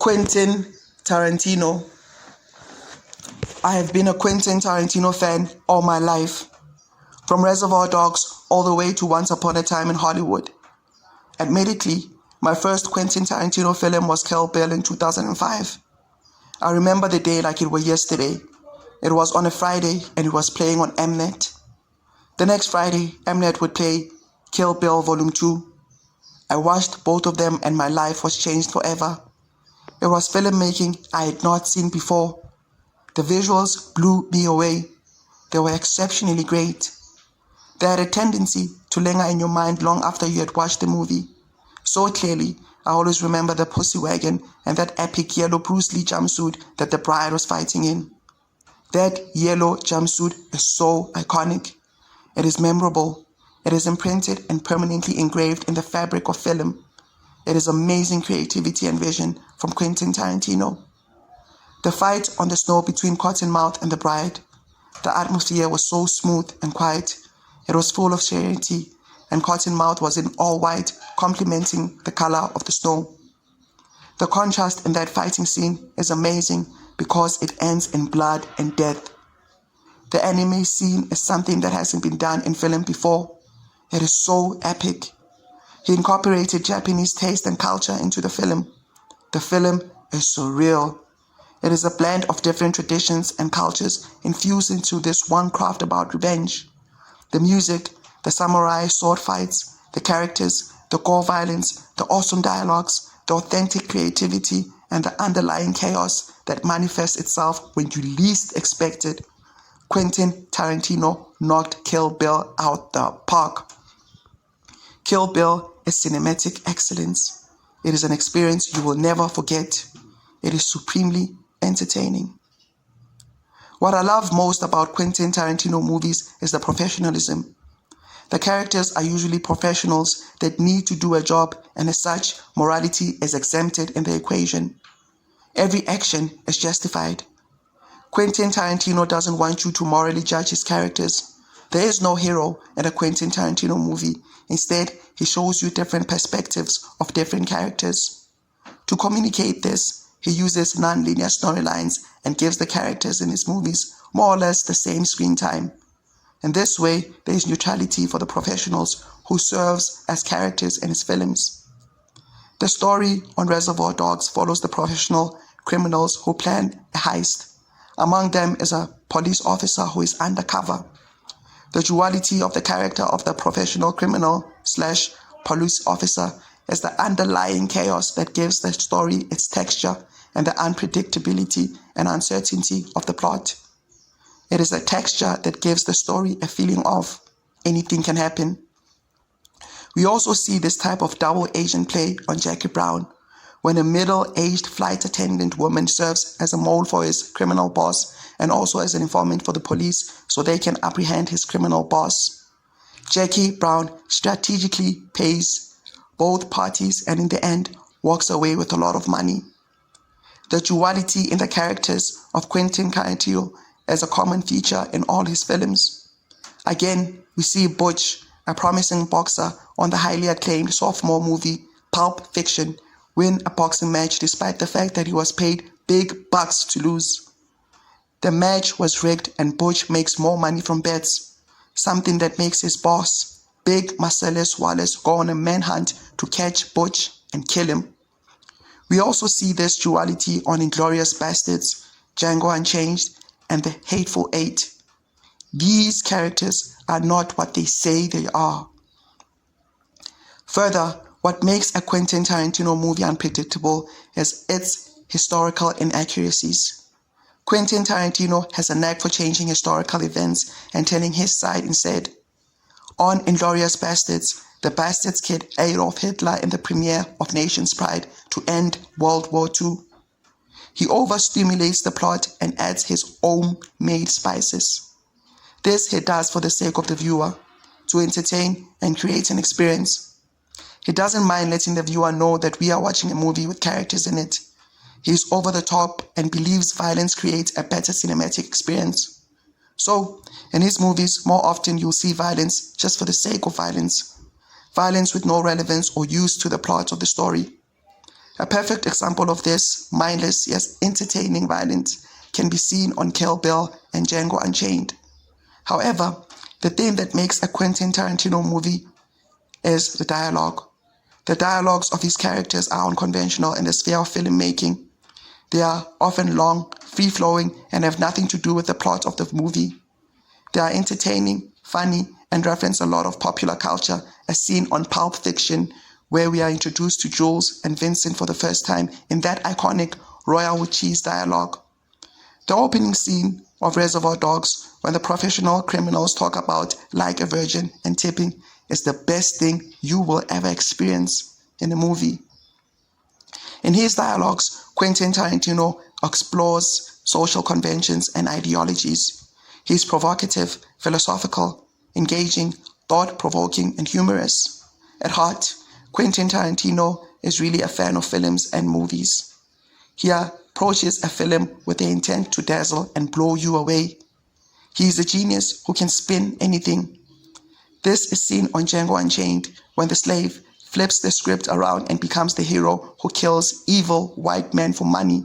Quentin Tarantino. I have been a Quentin Tarantino fan all my life, from Reservoir Dogs all the way to Once Upon a Time in Hollywood. Admittedly, my first Quentin Tarantino film was Kill Bill in 2005. I remember the day like it were yesterday. It was on a Friday and it was playing on Mnet. The next Friday, Mnet would play Kill Bill Volume 2. I watched both of them and my life was changed forever. It was filmmaking I had not seen before. The visuals blew me away. They were exceptionally great. They had a tendency to linger in your mind long after you had watched the movie. So clearly, I always remember the pussy wagon and that epic yellow Bruce Lee jumpsuit that the bride was fighting in. That yellow jumpsuit is so iconic. It is memorable. It is imprinted and permanently engraved in the fabric of film. It is amazing creativity and vision from Quentin Tarantino. The fight on the snow between Cottonmouth and the bride. The atmosphere was so smooth and quiet. It was full of serenity, and Cottonmouth was in all white, complementing the color of the snow. The contrast in that fighting scene is amazing because it ends in blood and death. The anime scene is something that hasn't been done in film before. It is so epic. He incorporated Japanese taste and culture into the film. The film is surreal. It is a blend of different traditions and cultures infused into this one craft about revenge. The music, the samurai sword fights, the characters, the gore violence, the awesome dialogues, the authentic creativity, and the underlying chaos that manifests itself when you least expect it. Quentin Tarantino knocked Kill Bill out the park. Kill Bill is cinematic excellence. It is an experience you will never forget. It is supremely entertaining. What I love most about Quentin Tarantino movies is the professionalism. The characters are usually professionals that need to do a job, and as such, morality is exempted in the equation. Every action is justified. Quentin Tarantino doesn't want you to morally judge his characters. There is no hero in a Quentin Tarantino movie. Instead, he shows you different perspectives of different characters. To communicate this, he uses non-linear storylines and gives the characters in his movies more or less the same screen time. In this way, there is neutrality for the professionals who serves as characters in his films. The story on Reservoir Dogs follows the professional criminals who plan a heist. Among them is a police officer who is undercover. The duality of the character of the professional criminal/police officer is the underlying chaos that gives the story its texture and the unpredictability and uncertainty of the plot. It is a texture that gives the story a feeling of anything can happen. We also see this type of double agent play on Jackie Brown, when a middle-aged flight attendant woman serves as a mole for his criminal boss and also as an informant for the police so they can apprehend his criminal boss. Jackie Brown strategically pays both parties and in the end walks away with a lot of money. The duality in the characters of Quentin Tarantino is a common feature in all his films. Again, we see Butch, a promising boxer on the highly acclaimed sophomore movie Pulp Fiction, win a boxing match despite the fact that he was paid big bucks to lose. The match was rigged and Butch makes more money from bets, something that makes his boss, Big Marcellus Wallace, go on a manhunt to catch Butch and kill him. We also see this duality on Inglourious Basterds, Django Unchained, and The Hateful Eight. These characters are not what they say they are. Further, what makes a Quentin Tarantino movie unpredictable is its historical inaccuracies. Quentin Tarantino has a knack for changing historical events and telling his side instead. On Inglourious Basterds, the Bastards kid Adolf Hitler in the premiere of Nation's Pride to end World War II. He overstimulates the plot and adds his own made spices. This he does for the sake of the viewer, to entertain and create an experience. He doesn't mind letting the viewer know that we are watching a movie with characters in it. He is over the top and believes violence creates a better cinematic experience. So, in his movies, more often you'll see violence just for the sake of violence. Violence with no relevance or use to the plot of the story. A perfect example of this, mindless yet entertaining violence, can be seen on Kill Bill and Django Unchained. However, the thing that makes a Quentin Tarantino movie is the dialogue. The dialogues of his characters are unconventional in the sphere of filmmaking. They are often long, free-flowing, and have nothing to do with the plot of the movie. They are entertaining, funny, and reference a lot of popular culture, as seen on Pulp Fiction, where we are introduced to Jules and Vincent for the first time in that iconic Royal with Cheese dialogue. The opening scene of Reservoir Dogs, when the professional criminals talk about like a virgin and tipping, is the best thing you will ever experience in a movie. In his dialogues, Quentin Tarantino explores social conventions and ideologies. He is provocative, philosophical, engaging, thought-provoking, and humorous. At heart, Quentin Tarantino is really a fan of films and movies. He approaches a film with the intent to dazzle and blow you away. He is a genius who can spin anything. This is seen on Django Unchained, when the slave flips the script around and becomes the hero who kills evil white men for money.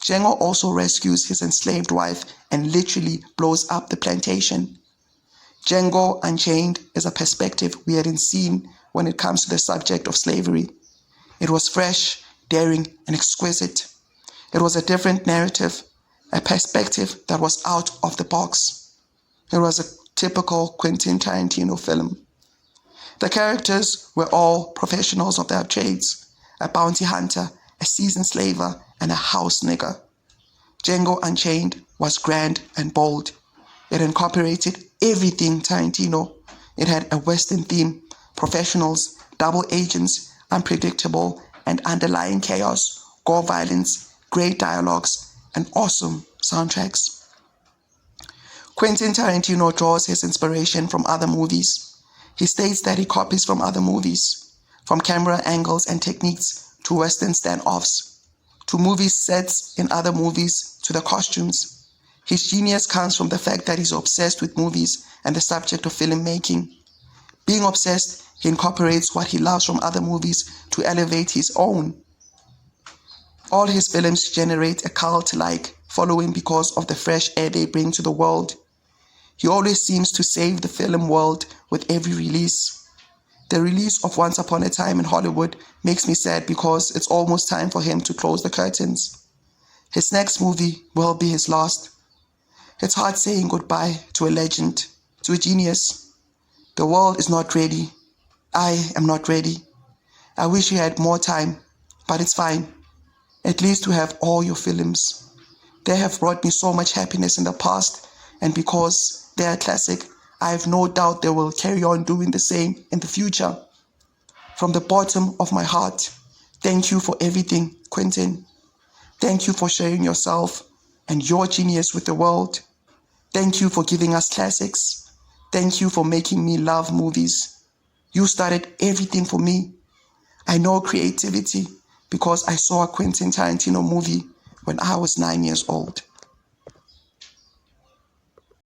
Django also rescues his enslaved wife and literally blows up the plantation. Django Unchained is a perspective we hadn't seen when it comes to the subject of slavery. It was fresh, daring, and exquisite. It was a different narrative, a perspective that was out of the box. It was a typical Quentin Tarantino film. The characters were all professionals of their trades, a bounty hunter, a seasoned slaver, and a house nigger. Django Unchained was grand and bold. It incorporated everything Tarantino. It had a Western theme, professionals, double agents, unpredictable and underlying chaos, gore violence, great dialogues, and awesome soundtracks. Quentin Tarantino draws his inspiration from other movies. He states that he copies from other movies, from camera angles and techniques to Western standoffs, to movie sets in other movies, to the costumes. His genius comes from the fact that he's obsessed with movies and the subject of filmmaking. Being obsessed, he incorporates what he loves from other movies to elevate his own. All his films generate a cult-like following because of the fresh air they bring to the world. He always seems to save the film world with every release. The release of Once Upon a Time in Hollywood makes me sad because it's almost time for him to close the curtains. His next movie will be his last. It's hard saying goodbye to a legend, to a genius. The world is not ready. I am not ready. I wish you had more time, but it's fine. At least we have all your films. They have brought me so much happiness in the past, and because they are classic, I have no doubt they will carry on doing the same in the future. From the bottom of my heart, thank you for everything, Quentin. Thank you for sharing yourself and your genius with the world. Thank you for giving us classics. Thank you for making me love movies. You started everything for me. I know creativity because I saw a Quentin Tarantino movie when I was 9 years old.